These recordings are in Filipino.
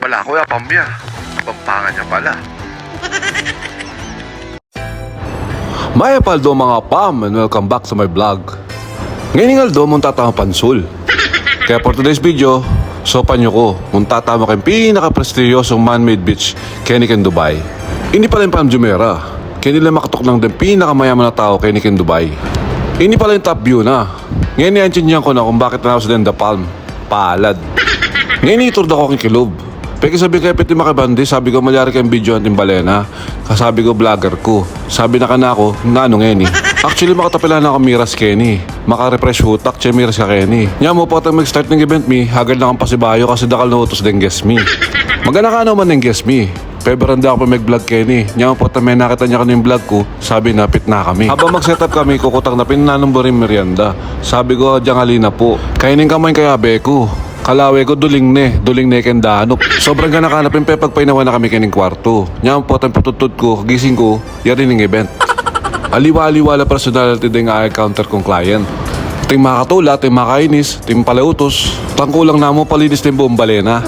Wala kuya, pambya. Pampangan niya pala. Maya paldo mga pam and welcome back to my vlog. Ngayon nga aldo mong tatama pansul. Kaya for today's video, sopan nyo ko mong tatama kayong pinaka-prestigyosong man-made beach Keniken Dubai. Hindi pala yung Palm Jumeirah. Kaya nila makatok ng din pinakamayaman na tao Keniken Dubai. Hindi pala yung top view na. Ngayon i-answer ko na kung bakit na ako sa The Palm. Palad. Ngayon itur na ko kikilob. Peki sabi kay Peti Makibandi, sabi ko malyari kayong video ang timbalena. Kasabi ko vlogger ko. Sabi na ka na ako, na ano ngeni. Actually makatapilan na ako miras Kenny. Maka-refresh hutak, che miras ka Kenny. Nya mo pa mag-start ng event mi, hagad lang ang pasibayo kasi dakal na utos din guest me. Magana ka naman ng guest me. Peberanda ako pa mag-vlog Kenny. Nya mo pa may nakita niya ko yung vlog ko, sabi na pit na kami. Habang mag-setup kami, kukutang na pinanumburin merienda. Sabi ko, diyang halina po. Kainin kamay kaya beko. Kalawe ko duling ne kendanop. Sobrang ganakanapin pe pagpainawa na kami kining kwarto. Nyam po tayong patutod ko, gising ko, yari ng event. Aliwa-aliwala personality din nga counter kong client. Ting makatula, ting makainis, ting palautos. Tangkulang na mo palinis ng buong balena.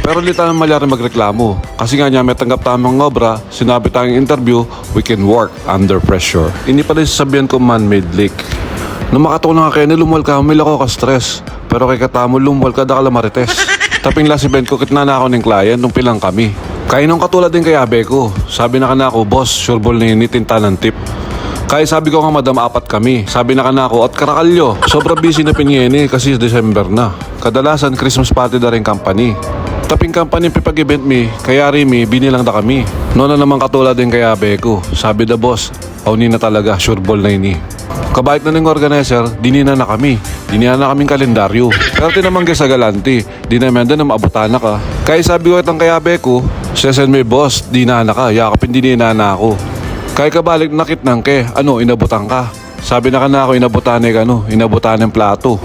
Pero di tayo malyari magreklamo. Kasi nga niya may tanggap tamang obra, sinabi tayong interview, we can work under pressure. Hindi pa rin sasabihan ko man-made leak. Nung makatulong ka kayo, lumuwal ka, humil ako ka-stress. Pero kay katamo, lumuwal ka, dakala marites. Taping last event ko, kitna na ako ng client nung pilang kami. Kaya nung katulad din kay abe ko, sabi na ka na ako, boss, sure ball na initinta ng tip. Kaya sabi ko nga madam, 4 kami. Sabi na ka na ako, at karakalyo. Sobrang busy na pinyeni kasi December na. Kadalasan, Christmas party na rin company. Taping company pipag-event mi, kaya Rimi, binilang na kami. Noon na naman katulad din kay abe ko. Sabi na boss, pauni na talaga, sure ball na ini. Kabait na ng organizer, dinina na kami. Dinina na kaming kalendaryo. Pero tinamangge sa galanti, di naman doon na maabutan na ka. Kaya sabi ko itang kaya beko, sesen may boss, di na ka, yakapin dinina na ako. Kaya kabalik nakit nang ke, inabutan ka. Sabi na ka na ako, inabutan ng plato.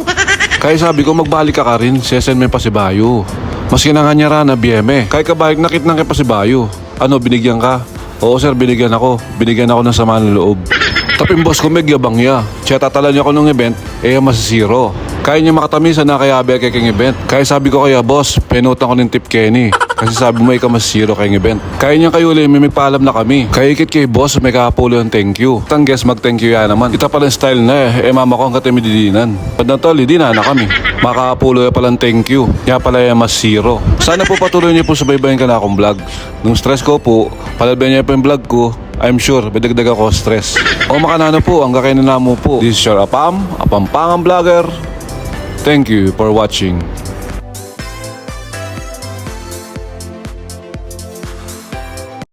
Kaya sabi ko, magbalik ka rin, sesen may pasibayo. Mas kinanganyara na BM. Kaya kabalik nakit nang ke pasibayo. Binigyan ka? Oo sir, binigyan ako ng sama ng loob. Taping boss ko magyabang niya. Siya tatala niya ko nung event, masisiro. Kaya niya makatamisan na kaya abe kayong event. Kaya sabi ko kaya boss, pinutan ko ng tip Kenny. Kasi sabi mo ikaw masisiro kayong event. Kaya niya kayo may magpaalam na kami. Kaya ikit kay boss, may kapulo yung thank you. Tang guess mag-thank you ya naman. Ita pala style na mama ko ang katimididinan. Pag natali, di na kami. Makapulo ya palang thank you. Kaya pala yung masisiro. Sana po patuloy niyo po subaybayin ka na akong vlog. Nung stress ko po, palabayan niya po yung vlog ko. I'm sure, bedagdag ako stress. O makanano po, ang kakainin na mo po. This is your apampangang vlogger. Thank you for watching.